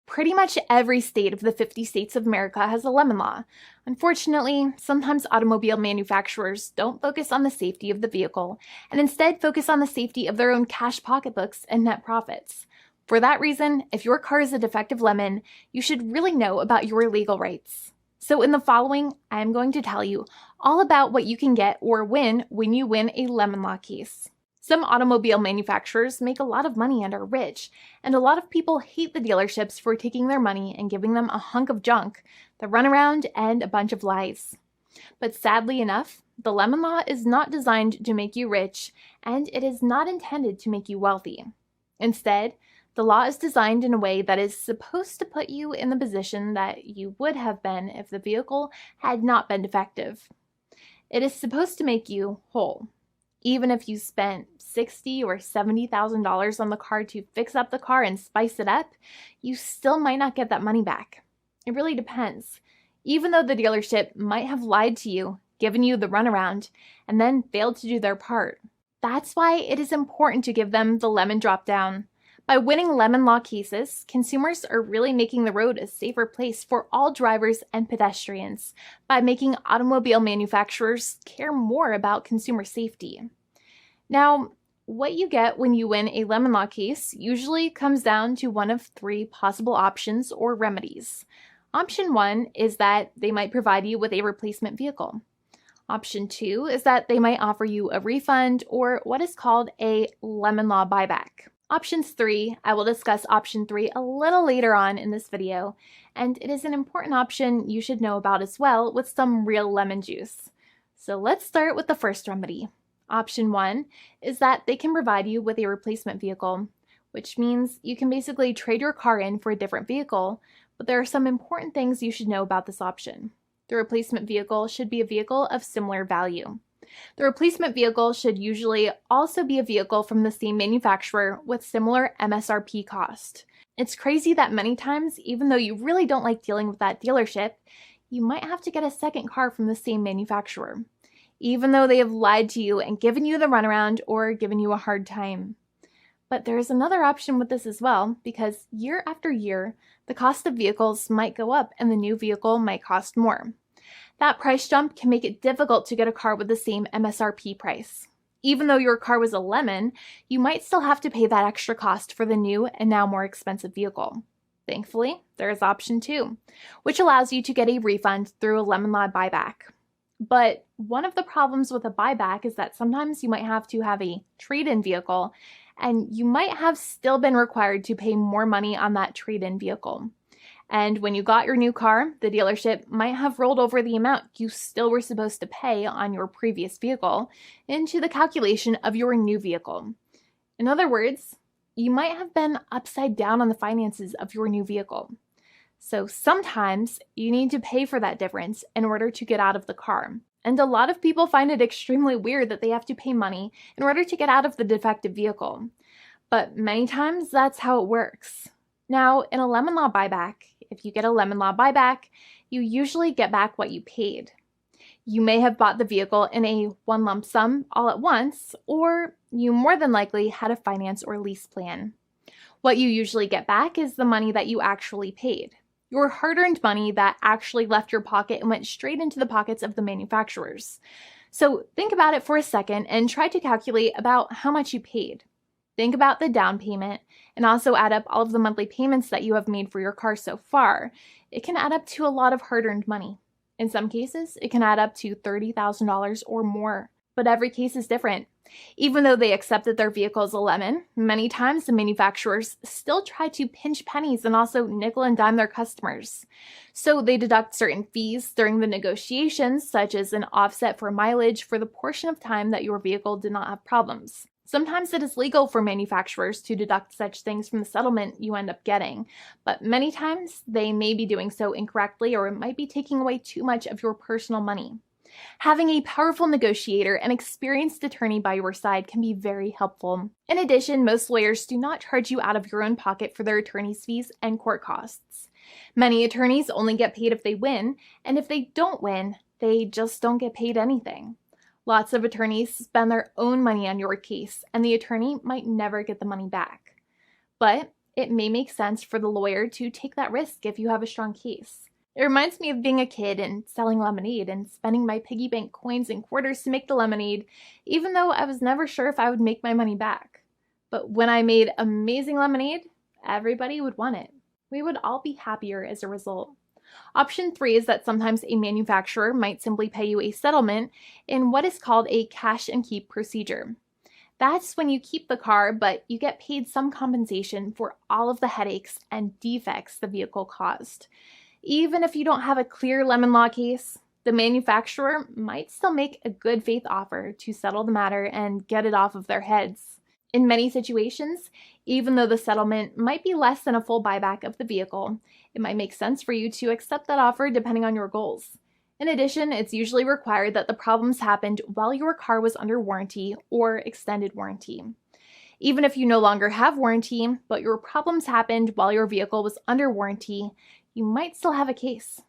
Pretty much every state of the 50 states of America has a lemon law. Unfortunately, sometimes automobile manufacturers don't focus on the safety of the vehicle and instead focus on the safety of their own cash pocketbooks and net profits. For that reason, if your car is a defective lemon, you should really know about your legal rights. So in the following, I am going to tell you all about what you can get or win when you win a lemon law case. Some automobile manufacturers make a lot of money and are rich, and a lot of people hate the dealerships for taking their money and giving them a hunk of junk, the runaround, and a bunch of lies. But sadly enough, the lemon law is not designed to make you rich, and it is not intended to make you wealthy. Instead, the law is designed in a way that is supposed to put you in the position that you would have been if the vehicle had not been defective. It is supposed to make you whole. Even if you spent $60,000 or $70,000 on the car to fix up the car and spice it up, you still might not get that money back. It really depends. Even though the dealership might have lied to you, given you the runaround, and then failed to do their part. That's why it is important to give them the lemon drop down. By winning lemon law cases, consumers are really making the road a safer place for all drivers and pedestrians by making automobile manufacturers care more about consumer safety. Now, what you get when you win a lemon law case usually comes down to one of three possible options or remedies. Option 1 is that they might provide you with a replacement vehicle. Option 2 is that they might offer you a refund or what is called a lemon law buyback. Options 3, I will discuss option 3 a little later on in this video, and it is an important option you should know about as well with some real lemon juice. So let's start with the first remedy. Option 1 is that they can provide you with a replacement vehicle, which means you can basically trade your car in for a different vehicle, but there are some important things you should know about this option. The replacement vehicle should be a vehicle of similar value. The replacement vehicle should usually also be a vehicle from the same manufacturer with similar MSRP cost. It's crazy that many times, even though you really don't like dealing with that dealership, you might have to get a second car from the same manufacturer, even though they have lied to you and given you the runaround or given you a hard time. But there is another option with this as well, because year after year, the cost of vehicles might go up and the new vehicle might cost more. That price jump can make it difficult to get a car with the same MSRP price. Even though your car was a lemon, you might still have to pay that extra cost for the new and now more expensive vehicle. Thankfully, there is option 2, which allows you to get a refund through a lemon law buyback. But one of the problems with a buyback is that sometimes you might have to have a trade-in vehicle, and you might have still been required to pay more money on that trade-in vehicle. And when you got your new car, the dealership might have rolled over the amount you still were supposed to pay on your previous vehicle into the calculation of your new vehicle. In other words, you might have been upside down on the finances of your new vehicle. So sometimes you need to pay for that difference in order to get out of the car. And a lot of people find it extremely weird that they have to pay money in order to get out of the defective vehicle. But many times that's how it works. Now, in a lemon law buyback, if you get a lemon law buyback, you usually get back what you paid. You may have bought the vehicle in a one lump sum all at once, or you more than likely had a finance or lease plan. What you usually get back is the money that you actually paid. Your hard-earned money that actually left your pocket and went straight into the pockets of the manufacturers. So think about it for a second and try to calculate about how much you paid. Think about the down payment and also add up all of the monthly payments that you have made for your car so far. It can add up to a lot of hard-earned money. In some cases, it can add up to $30,000 or more, but every case is different. Even though they accept that their vehicle is a lemon, many times the manufacturers still try to pinch pennies and also nickel and dime their customers. So they deduct certain fees during the negotiations, such as an offset for mileage for the portion of time that your vehicle did not have problems. Sometimes it is legal for manufacturers to deduct such things from the settlement you end up getting, but many times they may be doing so incorrectly or it might be taking away too much of your personal money. Having a powerful negotiator and experienced attorney by your side can be very helpful. In addition, most lawyers do not charge you out of your own pocket for their attorney's fees and court costs. Many attorneys only get paid if they win, and if they don't win, they just don't get paid anything. Lots of attorneys spend their own money on your case, and the attorney might never get the money back. But it may make sense for the lawyer to take that risk if you have a strong case. It reminds me of being a kid and selling lemonade and spending my piggy bank coins and quarters to make the lemonade, even though I was never sure if I would make my money back. But when I made amazing lemonade, everybody would want it. We would all be happier as a result. Option 3 is that sometimes a manufacturer might simply pay you a settlement in what is called a cash and keep procedure. That's when you keep the car, but you get paid some compensation for all of the headaches and defects the vehicle caused. Even if you don't have a clear lemon law case, the manufacturer might still make a good faith offer to settle the matter and get it off of their heads. In many situations, even though the settlement might be less than a full buyback of the vehicle, it might make sense for you to accept that offer depending on your goals. In addition, it's usually required that the problems happened while your car was under warranty or extended warranty. Even if you no longer have warranty, but your problems happened while your vehicle was under warranty, you might still have a case.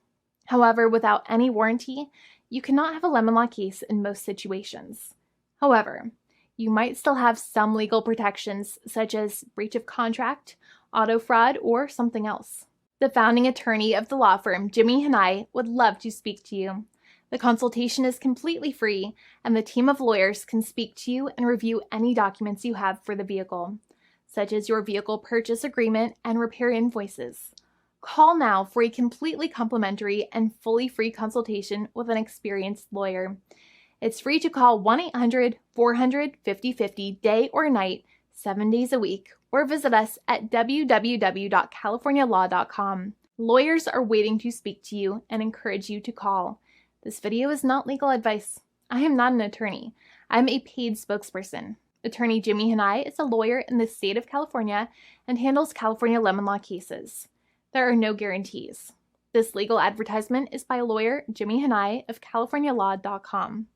However, without any warranty, you cannot have a lemon law case in most situations. However, you might still have some legal protections such as breach of contract, auto fraud, or something else. The founding attorney of the law firm, Jimmy and I, would love to speak to you. The consultation is completely free, and the team of lawyers can speak to you and review any documents you have for the vehicle, such as your vehicle purchase agreement and repair invoices. Call now for a completely complimentary and fully free consultation with an experienced lawyer. It's free to call 1-800-400-5050 day or night, 7 days a week, or visit us at www.californialaw.com. Lawyers are waiting to speak to you and encourage you to call. This video is not legal advice. I am not an attorney. I'm a paid spokesperson. Attorney Jimmy Hanai is a lawyer in the state of California and handles California lemon law cases. There are no guarantees. This legal advertisement is by lawyer Jimmy Hanai of CaliforniaLaw.com.